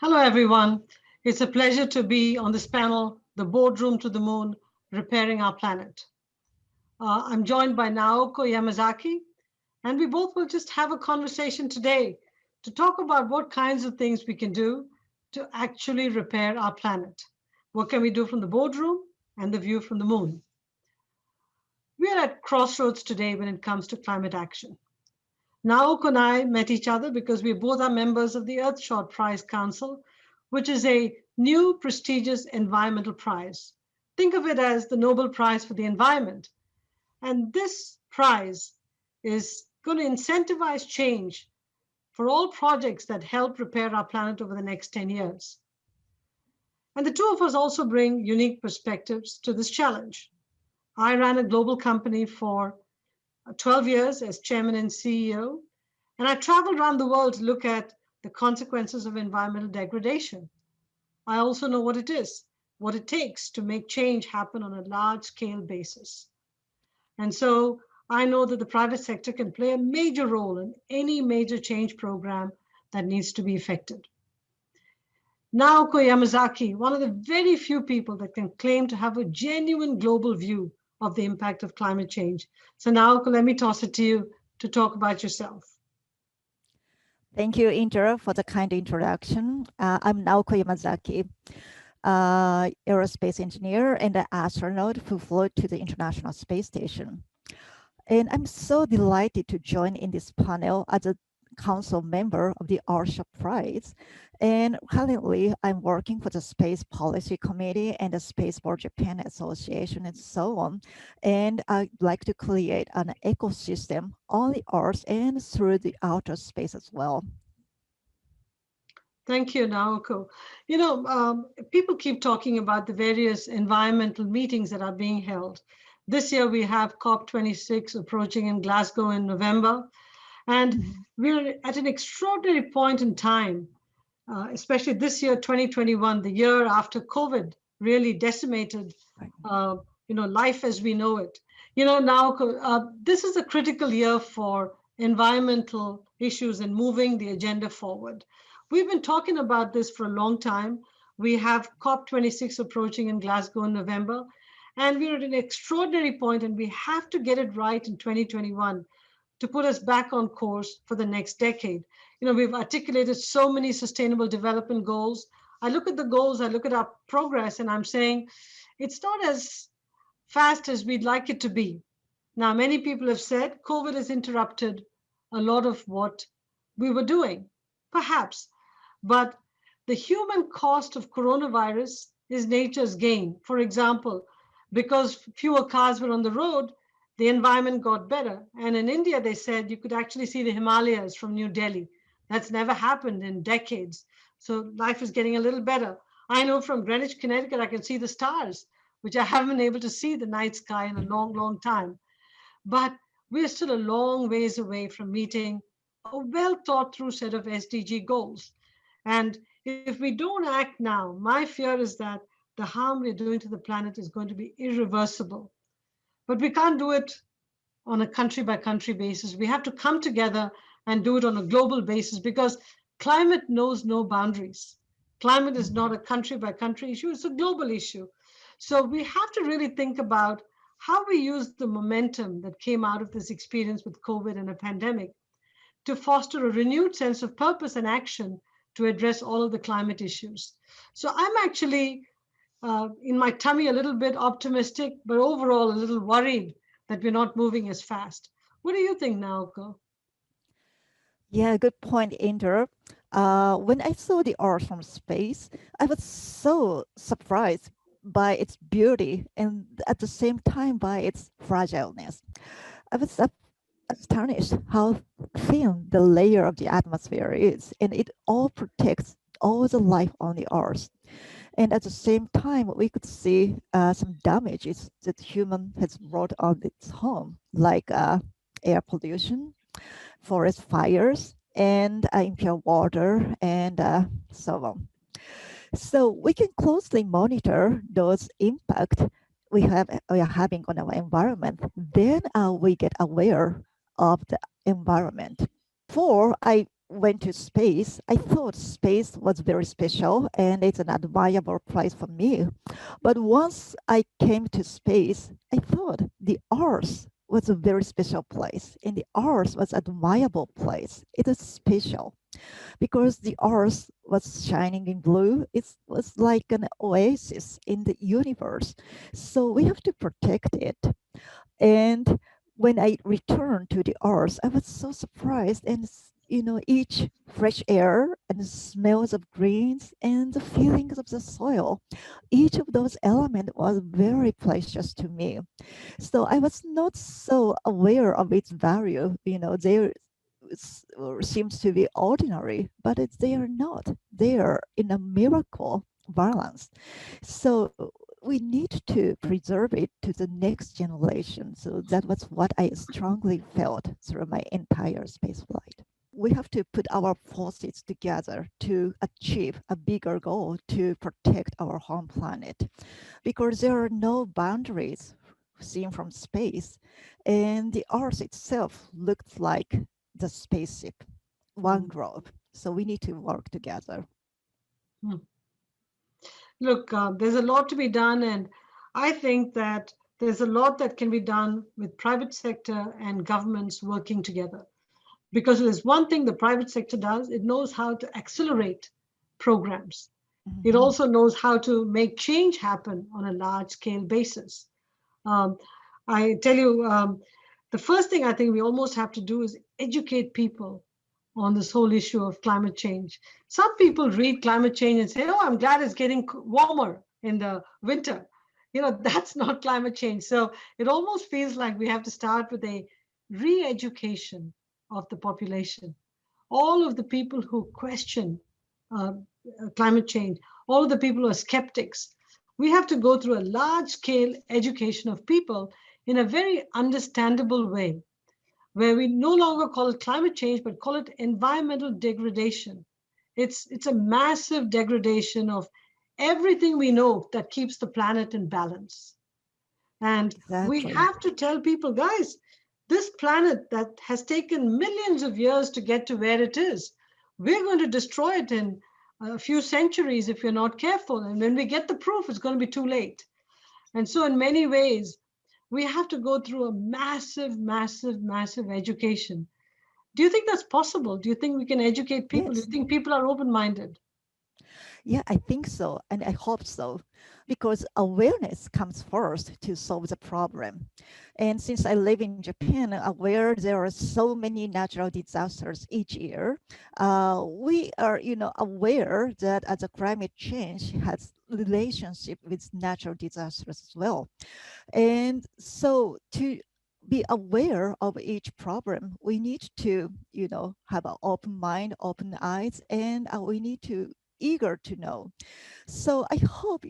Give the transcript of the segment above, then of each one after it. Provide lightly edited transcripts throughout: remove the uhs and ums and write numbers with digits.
Hello, everyone. It's a pleasure to be on this panel, The Boardroom to the Moon, Repairing Our Planet. I'm joined by Naoko Yamazaki, and we both will just have a conversation today to talk about what kinds of things we can do to actually repair our planet. What can we do from the boardroom and the view from the moon? We are at crossroads today when it comes to climate action. Naoko and I met each other because we both are members of the Earthshot Prize Council, which is a new prestigious environmental prize. Think of it as the Nobel Prize for the environment. And this prize is going to incentivize change for all projects that help repair our planet over the next 10 years. And the two of us also bring unique perspectives to this challenge. I ran a global company for 12 years as chairman and CEO, and I traveled around the world to look at the consequences of environmental degradation. I also know what it is, what it takes to make change happen on a large scale basis. And so I know that the private sector can play a major role in any major change program that needs to be effected. Naoko Yamazaki, one of the very few people that can claim to have a genuine global view of the impact of climate change. So Naoko, let me toss it to you to talk about yourself. Thank you, Indra, for the kind introduction. I'm Naoko Yamazaki, aerospace engineer and an astronaut who flew to the International Space Station. And I'm so delighted to join in this panel as a council member of the Earthshot Prize. And currently, I'm working for the Space Policy Committee and the Spaceport Japan Association and so on. And I'd like to create an ecosystem on the Earth and through the outer space as well. Thank you, Naoko. People keep talking about the various environmental meetings that are being held. This year, we have COP26 approaching in Glasgow in November. And we're at an extraordinary point in time, especially this year, 2021, the year after COVID really decimated, life as we know it. Now, this is a critical year for environmental issues and moving the agenda forward. We've been talking about this for a long time. We have COP26 approaching in Glasgow in November, and we're at an extraordinary point, and we have to get it right in 2021 to put us back on course for the next decade. We've articulated so many sustainable development goals. I look at the goals, I look at our progress, and I'm saying it's not as fast as we'd like it to be. Now, many people have said COVID has interrupted a lot of what we were doing, perhaps, but the human cost of coronavirus is nature's gain. For example, because fewer cars were on the road, the environment got better. And in India, they said you could actually see the Himalayas from New Delhi. That's never happened in decades. So life is getting a little better. I know from Greenwich, Connecticut, I can see the stars, which I haven't been able to see the night sky in a long, long time. But we're still a long ways away from meeting a well thought through set of SDG goals. And if we don't act now, my fear is that the harm we're doing to the planet is going to be irreversible. But we can't do it on a country by country basis. We have to come together and do it on a global basis because climate knows no boundaries. Climate is not a country by country issue, it's a global issue. So we have to really think about how we use the momentum that came out of this experience with COVID and a pandemic to foster a renewed sense of purpose and action to address all of the climate issues. So I'm actually in my tummy a little bit optimistic, but overall a little worried that we're not moving as fast. What do you think, Naoko? Yeah, good point, Indra. When I saw the Earth from space, I was so surprised by its beauty and at the same time by its fragileness. I was astonished how thin the layer of the atmosphere is, and it all protects all the life on the Earth. And at the same time, we could see some damages that human has brought on its home, like air pollution, forest fires, and impure water, and so on. So we can closely monitor those impacts we are having on our environment. Then we get aware of the environment. Before, I went to space, I thought space was very special and it's an admirable place for me. But once I came to space, I thought the Earth was a very special place and the Earth was an admirable place. It is special because the Earth was shining in blue. It was like an oasis in the universe. So we have to protect it. And when I returned to the Earth, I was so surprised and each fresh air and the smells of greens and the feelings of the soil, each of those elements was very precious to me. So I was not so aware of its value. They seems to be ordinary, but they are not. They are in a miracle balance. So we need to preserve it to the next generation. So that was what I strongly felt through my entire space flight. We have to put our forces together to achieve a bigger goal to protect our home planet because there are no boundaries seen from space, and the Earth itself looks like the spaceship, one globe. So we need to work together. Look, there's a lot to be done, and I think that there's a lot that can be done with private sector and governments working together. Because there's one thing the private sector does, it knows how to accelerate programs. It Mhm. also knows how to make change happen on a large scale basis. Um, I tell you, the first thing I think we almost have to do is educate people on this whole issue of climate change. Some people read climate change and say, "Oh, I'm glad it's getting warmer in the winter." That's not climate change. So it almost feels like we have to start with a re education of the population. All of the people who question uh, climate change, all of the people who are skeptics, we have to go through a large scale education of people in a very understandable way where we no longer call it climate change, but call it environmental degradation. It's a massive degradation of everything we know that keeps the planet in balance. And we Exactly. have to tell people, guys, this planet that has taken millions of years to get to where it is, we're going to destroy it in a few centuries if we're not careful. And when we get the proof, it's going to be too late. And so, in many ways, we have to go through a massive, massive, massive education. Do you think that's possible? Do you think we can educate people? Do you Yes. think people are open minded? Yeah, I think so. And I hope so. Because awareness comes first to solve the problem. And since I live in Japan, where there are so many natural disasters each year, we are, aware that as a climate change has relationship with natural disasters as well. And so to be aware of each problem, we need to, have an open mind, open eyes, and we need to eager to know. So I hope,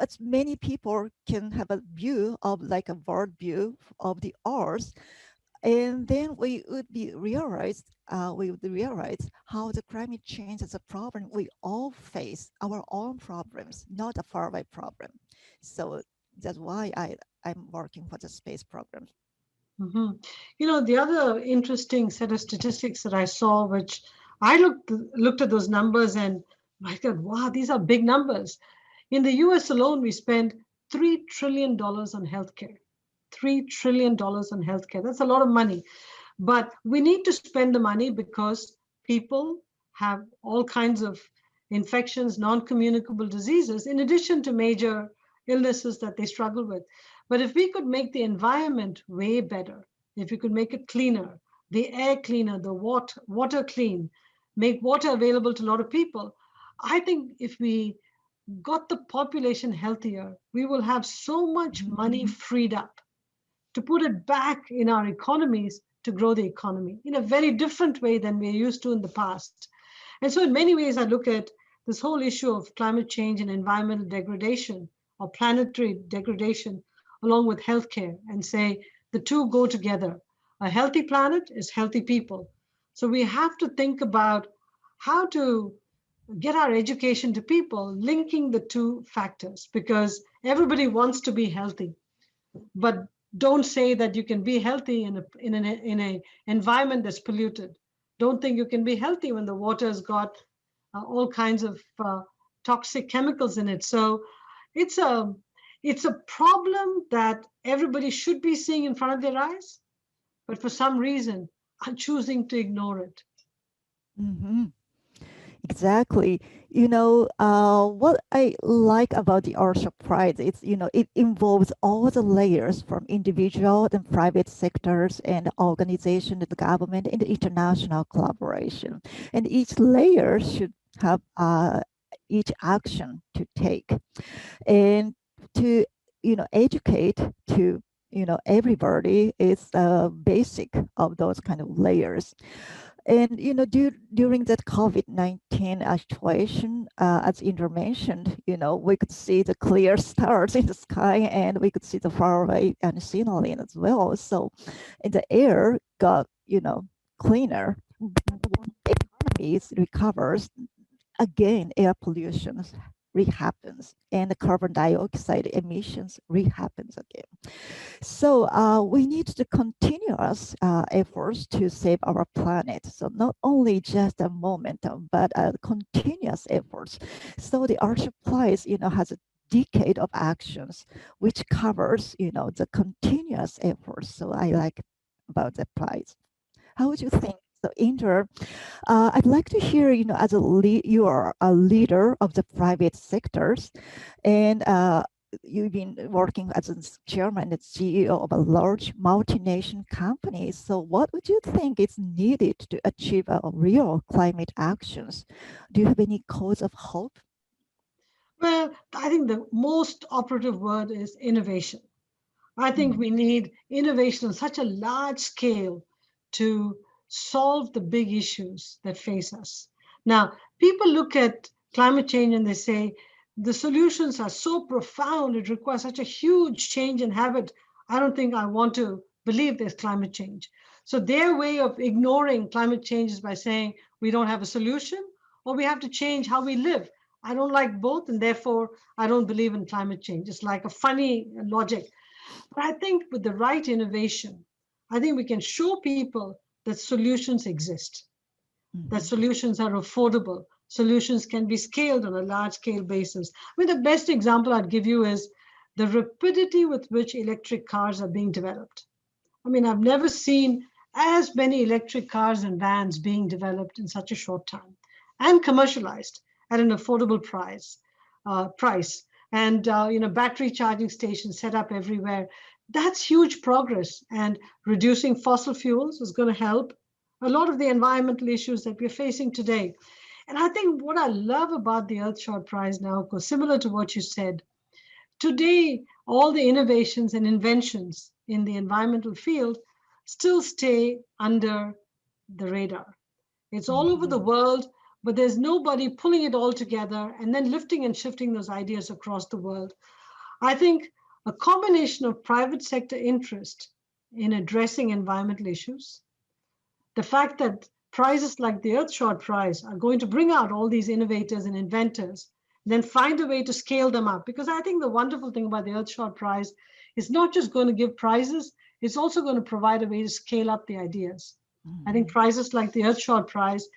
as many people can have a view of like a broad view of the earth, and then we would realize how the climate change is a problem we all face, our own problems, not a faraway problem. So that's why I'm working for the space program. hmm the other interesting set of statistics that I saw, which I looked at those numbers and I thought, wow, these are big numbers. In the US alone, we spend $3 trillion on healthcare. $3 trillion on healthcare. That's a lot of money. But we need to spend the money because people have all kinds of infections, non communicable diseases, in addition to major illnesses that they struggle with. But if we could make the environment way better, if we could make it cleaner, the air cleaner, the water clean, make water available to a lot of people, I think if we got the population healthier, we will have so much money freed up to put it back in our economies to grow the economy in a very different way than we're used to in the past. And so, in many ways, I look at this whole issue of climate change and environmental degradation or planetary degradation along with healthcare and say the two go together. A healthy planet is healthy people. So, we have to think about how to get our education to people, linking the two factors because everybody wants to be healthy, but don't say that you can be healthy in a environment that's polluted. don't think you can be healthy when the water's got all kinds of toxic chemicals in it. So it's a it's a problem that everybody should be seeing in front of their eyes, but for some reason are choosing to ignore it. Mm-hmm. Exactly. What I like about the Earthshot Prize is, it involves all the layers from individual and private sectors and organization, the government, and the international collaboration. And each layer should have each action to take and to, educate to, everybody is basic of those kind of layers. And during that COVID-19 situation, as Indra mentioned, we could see the clear stars in the sky, and we could see the faraway and scenery as well. So, and the air got cleaner. But when the economy recovers, again, air pollution rehappens, and the carbon dioxide emissions rehappens again. So we need the continuous efforts to save our planet. So not only just a momentum, but continuous efforts. So the Archer Prize, has a decade of actions, which covers, the continuous efforts. So I like about the prize. How would you think? So, Indra, I'd like to hear, as you are a leader of the private sectors, and you've been working as a chairman and CEO of a large multinational company. So what would you think is needed to achieve real climate actions? Do you have any cause of hope? Well, I think the most operative word is innovation. I think Mm, we need innovation on such a large scale to solve the big issues that face us. Now, people look at climate change and they say the solutions are so profound, it requires such a huge change in habit. I don't think I want to believe there's climate change. So, their way of ignoring climate change is by saying we don't have a solution or we have to change how we live. I don't like both, and therefore I don't believe in climate change. It's like a funny logic. But I think with the right innovation, I think we can show people that solutions exist, that mhm, solutions are affordable, solutions can be scaled on a large scale basis. I mean, the best example I'd give you is the rapidity with which electric cars are being developed. I mean, I've never seen as many electric cars and vans being developed in such a short time and commercialized at an affordable price. And battery charging stations set up everywhere. That's huge progress. And reducing fossil fuels is going to help a lot of the environmental issues that we're facing today. And I think what I love about the Earthshot Prize now, because similar to what you said, today, all the innovations and inventions in the environmental field still stay under the radar. It's all over the mhm. world, but there's nobody pulling it all together and then lifting and shifting those ideas across the world. I think a combination of private sector interest in addressing environmental issues, the fact that prizes like the Earthshot Prize are going to bring out all these innovators and inventors, then find a way to scale them up. Because I think the wonderful thing about the Earthshot Prize is not just going to give prizes, it's also going to provide a way to scale up the ideas. I think Mhm. prizes like the Earthshot Prize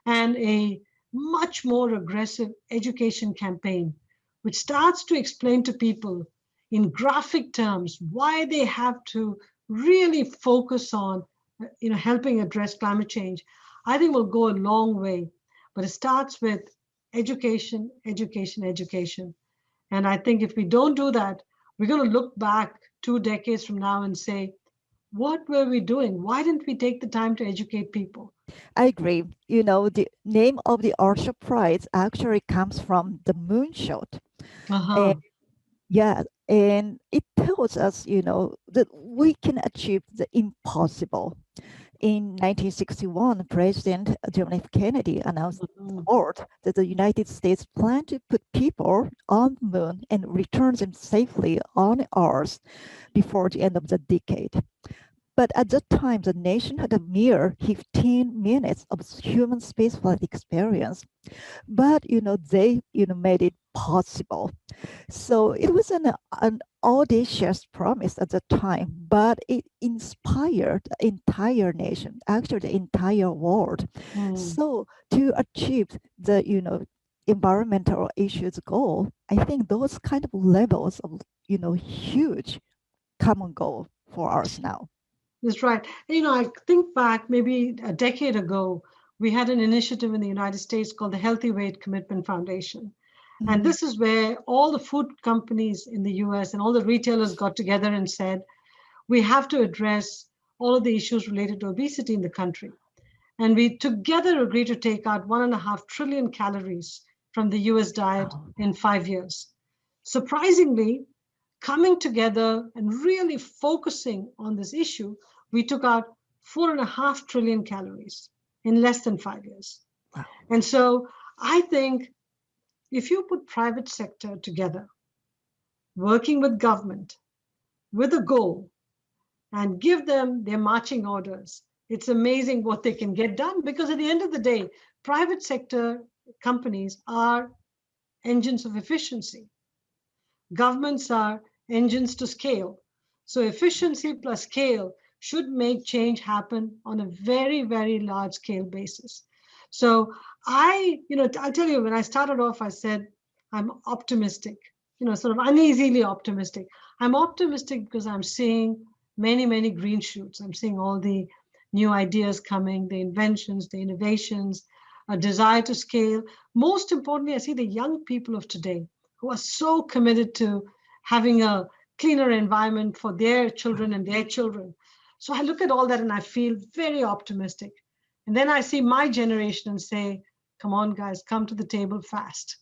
and a much more aggressive education campaign, which starts to explain to people in graphic terms why they have to really focus on helping address climate change, I think will go a long way. But it starts with education, education, education. And I think if we don't do that, we're going to look back 2 decades from now and say, what were we doing? Why didn't we take the time to educate people? I agree. The name of the Archer Prize actually comes from the moonshot. And Uh-huh. yeah, and it tells us, that we can achieve the impossible. In 1961, President John F. Kennedy announced to the Mhm. world that the United States planned to put people on the moon and return them safely on Earth before the end of the decade. But at that time, the nation had a mere 15 minutes of human spaceflight experience. But they made it possible. So it was an audacious promise at the time, but it inspired the entire nation, actually the entire world. Mm. So to achieve the, environmental issues goal, I think those kind of levels of, huge common goal for us now. That's right. I think back maybe a decade ago, we had an initiative in the United States called the Healthy Weight Commitment Foundation. And Mhm. this is where all the food companies in the US and all the retailers got together and said, we have to address all of the issues related to obesity in the country. And we together agreed to take out 1.5 trillion calories from the US diet Wow. in 5 years. Surprisingly, coming together and really focusing on this issue, we took out 4.5 trillion calories in less than 5 years. Wow. And so I think if you put private sector together, working with government with a goal and give them their marching orders, it's amazing what they can get done because at the end of the day, private sector companies are engines of efficiency. Governments are engines to scale. So efficiency plus scale should make change happen on a very, very large scale basis. So I'll tell you, when I started off, I said, I'm optimistic, sort of uneasily optimistic. I'm optimistic because I'm seeing many, many green shoots. I'm seeing all the new ideas coming, the inventions, the innovations, a desire to scale. Most importantly, I see the young people of today who are so committed to having a cleaner environment for their children and their children. So I look at all that and I feel very optimistic. And then I see my generation and say, come on, guys, come to the table fast.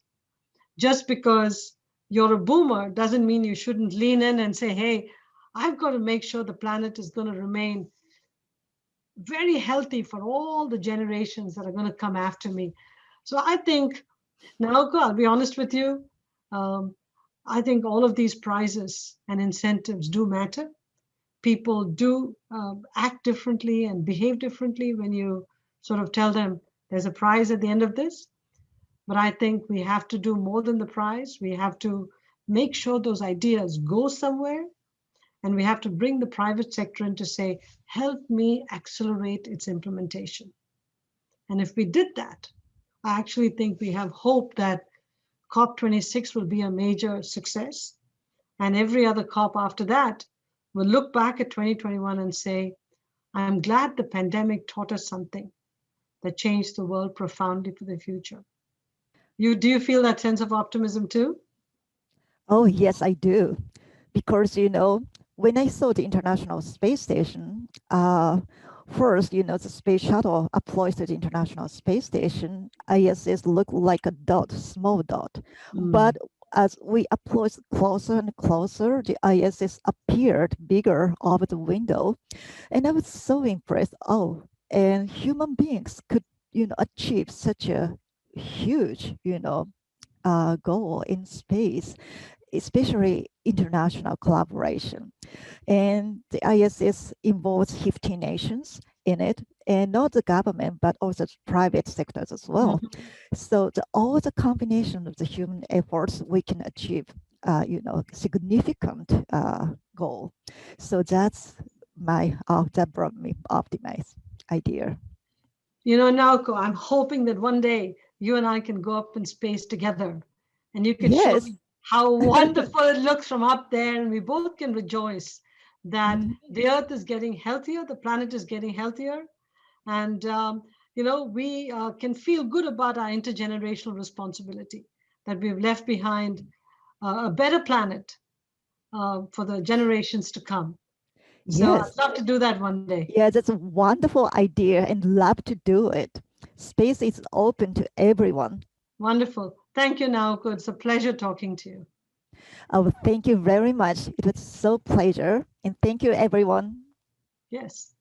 Just because you're a boomer doesn't mean you shouldn't lean in and say, hey, I've got to make sure the planet is going to remain very healthy for all the generations that are going to come after me. So I think, Naoko, I'll be honest with you. Um, I think all of these prizes and incentives do matter. People do act differently and behave differently when you sort of tell them there's a prize at the end of this. But I think we have to do more than the prize. We have to make sure those ideas go somewhere. And we have to bring the private sector in to say, help me accelerate its implementation. And if we did that, I actually think we have hope that COP26 will be a major success. And every other COP after that will look back at 2021 and say, I'm glad the pandemic taught us something that changed the world profoundly for the future. Do you feel that sense of optimism too? Oh, yes, I do. Because, when I saw the International Space Station, first, the space shuttle applies to the International Space Station, ISS looked like a dot, small dot. Mm. But as we approached closer and closer, the ISS appeared bigger over the window. And I was so impressed. Oh, and human beings could, achieve such a huge, goal in space, especially international collaboration. And the ISS involves 15 nations in it, and not the government, but also private sectors as well. Mhm. So all the combination of the human efforts, we can achieve, significant goal. So that brought me optimized idea. Naoko, I'm hoping that one day you and I can go up in space together and you can show Yes. me how wonderful it looks from up there. And we both can rejoice that Mhm. the Earth is getting healthier, the planet is getting healthier. And, we can feel good about our intergenerational responsibility that we've left behind a better planet for the generations to come. So I'd Yes. love to do that one day. Yeah, that's a wonderful idea and love to do it. Space is open to everyone. Wonderful. Thank you, Naoko. It's a pleasure talking to you. Oh, thank you very much. It was so pleasure. And thank you, everyone. Yes.